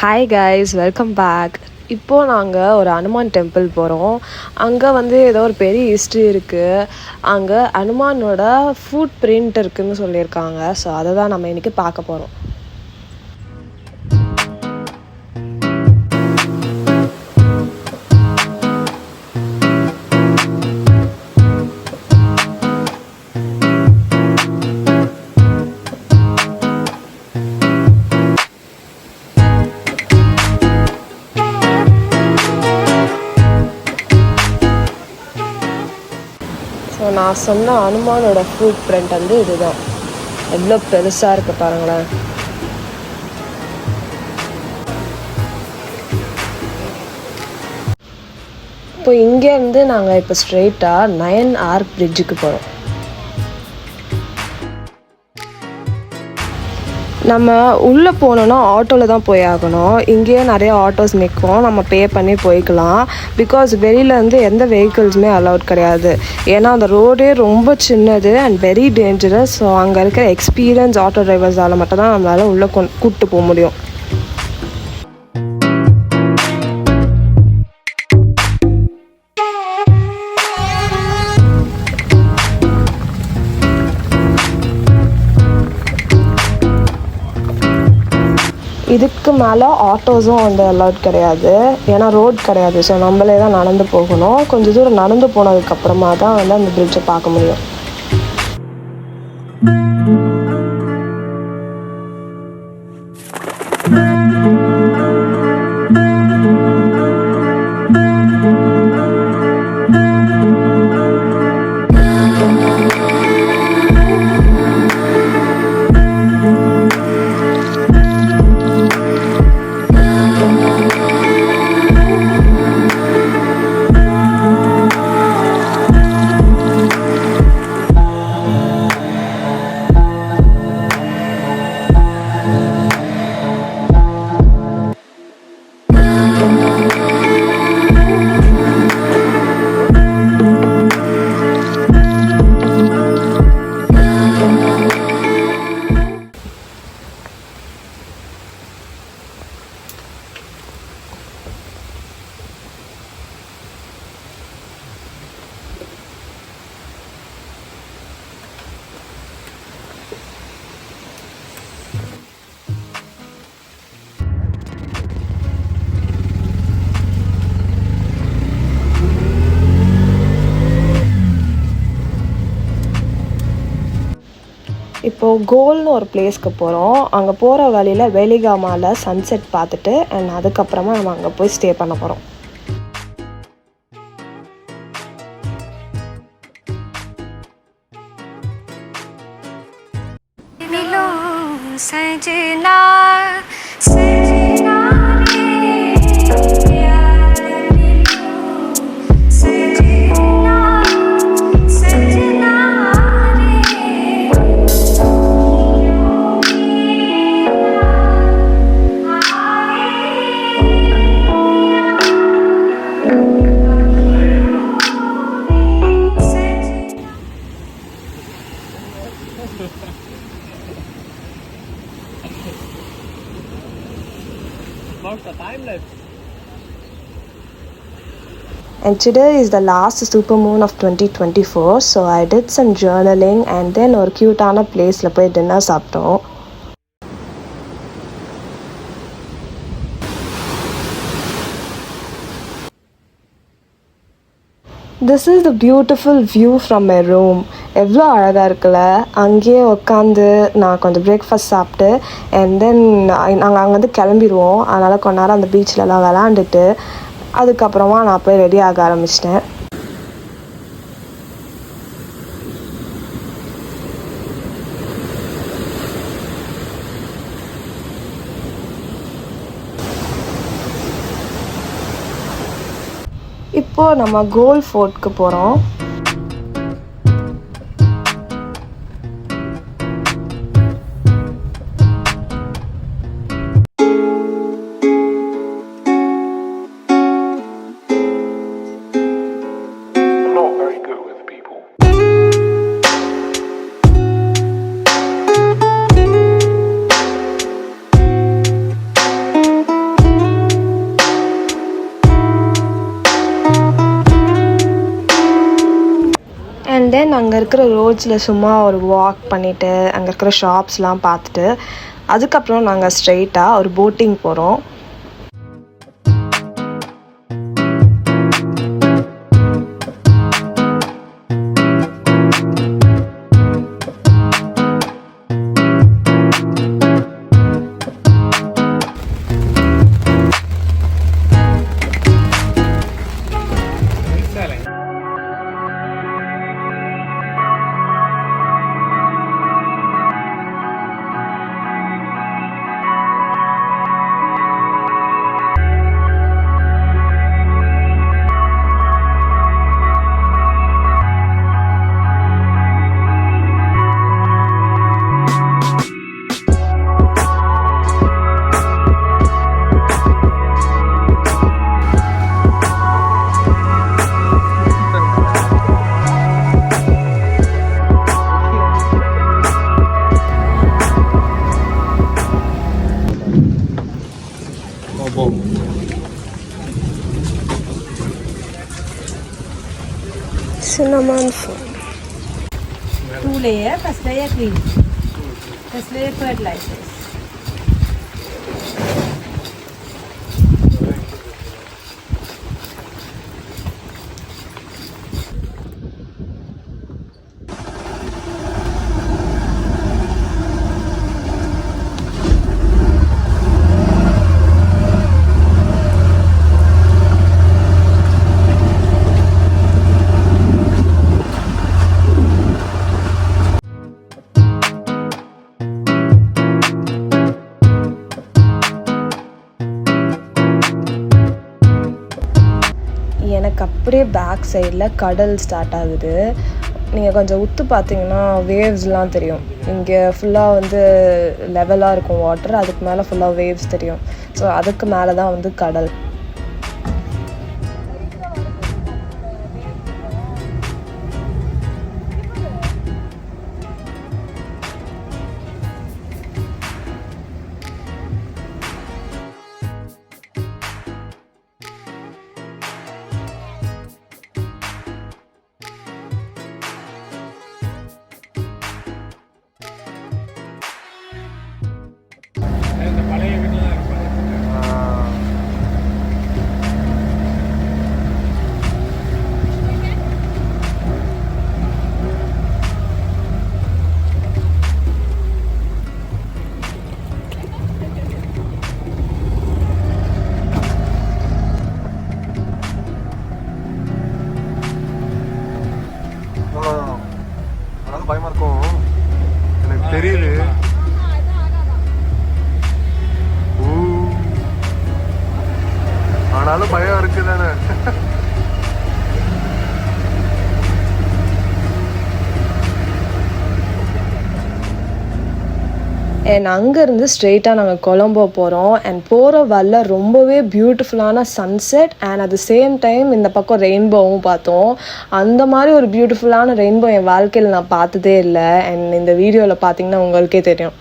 Hi guys, welcome back. இப்போது நாங்கள் ஒரு அனுமான் டெம்பிள் போகிறோம். அங்கே வந்து ஏதோ ஒரு பெரிய ஹிஸ்ட்ரி இருக்குது. அங்கே அனுமானோட ஃபுட் பிரிண்ட் இருக்குதுன்னு சொல்லியிருக்காங்க. ஸோ அதை தான் நம்ம இன்றைக்கி பார்க்க போகிறோம். ஸோ நான் சொன்ன அனுமானோட ஃபுட் பிரிண்ட் வந்து இதுதான். எவ்வளோ பெருசாக இருக்குது பாருங்களேன். இப்போ இங்கேருந்து நாங்கள் இப்போ ஸ்ட்ரெயிட்டாக 9 ஆர்க் பிரிட்ஜுக்கு போகிறோம். நம்ம உள்ளே போனோன்னா ஆட்டோவில் தான் போய் ஆகணும். இங்கேயே நிறைய ஆட்டோஸ் நிற்கும், நம்ம பே பண்ணி போய்க்கலாம். பிகாஸ் வெளியிலேருந்து எந்த வெஹிக்கிள்ஸுமே அலௌட் கிடையாது. ஏன்னா அந்த ரோடே ரொம்ப சின்னது அண்ட் வெரி டேஞ்சரஸ். ஸோ அங்கே இருக்கிற எக்ஸ்பீரியன்ஸ் ஆட்டோ டிரைவர்ஸால் மட்டும்தான் நம்மளால் உள்ளே கூப்பிட்டு போக முடியும். இதுக்கு மேலே ஆட்டோஸும் வந்து அலௌட் கிடையாது, ஏன்னா ரோட் கிடையாது. ஸோ நம்மளே தான் நடந்து போகணும். கொஞ்சம் தூரம் நடந்து போனதுக்கப்புறமா தான் வந்து அந்த பிரிட்ஜை பார்க்க முடியும். இப்போது கோல்னு ஒரு பிளேஸ்க்கு போகிறோம். அங்கே போகிற வழியில் வேலிகாமாவில் சன்செட் பார்த்துட்டு அண்ட் அதுக்கப்புறமா நம்ம அங்கே போய் ஸ்டே பண்ண போகிறோம். And today is the last super moon of 2024. So I did some journaling and then ஒரு க்யூட்டான பிளேஸில் போய் டின்னர் சாப்பிட்டோம். This is the beautiful view from my room. எவ்வளோ அழகாக இருக்குல்ல. அங்கேயே உட்காந்து நான் கொஞ்சம் பிரேக்ஃபாஸ்ட் சாப்பிட்டு அண்ட் தென் நாங்கள் அங்கேருந்து கிளம்பிடுவோம். அதனால் கொஞ்ச நேரம் அந்த பீச்சிலலாம் விளாண்டுட்டு அதுக்கப்புறமா நான் போய் ரெடி ஆக ஆரம்பிச்சிட்டேன். இப்போது நம்ம கோல் ஃபோர்ட்க்கு போகிறோம். அண்ட் தென் அங்கே இருக்கிற ரோட்ஸில் சும்மா ஒரு வாக் பண்ணிவிட்டு அங்கே இருக்கிற ஷாப்ஸ்லாம் பார்த்துட்டு அதுக்கப்புறம் நாங்கள் ஸ்ட்ரெயிட்டாக ஒரு போட்டிங் போகிறோம். Cinnamon food. 2 layer, first layer cream, first layer fertilizers. எனக்கு அப்படியே பேக் சைடில் கடல் ஸ்டார்ட் ஆகுது. நீங்கள் கொஞ்சம் உத்து பார்த்தீங்கன்னா வேவ்ஸ்லாம் தெரியும். இங்கே ஃபுல்லாக வந்து லெவலாக இருக்கும் வாட்டர், அதுக்கு மேலே ஃபுல்லாக வேவ்ஸ் தெரியும். ஸோ அதுக்கு மேலே தான் வந்து கடல். பயமா இருக்கும் எனக்கு தெரியுது. ஆனாலும் பயம் இருக்குதானே. அண்ட் அங்கேருந்து ஸ்ட்ரெயிட்டாக நாங்கள் கொலம்போ போகிறோம். அண்ட் போகிற வழில ரொம்பவே பியூட்டிஃபுல்லான sunset and at the same time இந்த பக்கம் ரெயின்போவும் பார்த்தோம். அந்த மாதிரி ஒரு பியூட்டிஃபுல்லான ரெயின்போ என் வாழ்க்கையில் நான் பார்த்ததே இல்லை. அண்ட் இந்த வீடியோவில் பார்த்தீங்கன்னா உங்களுக்கே தெரியும்.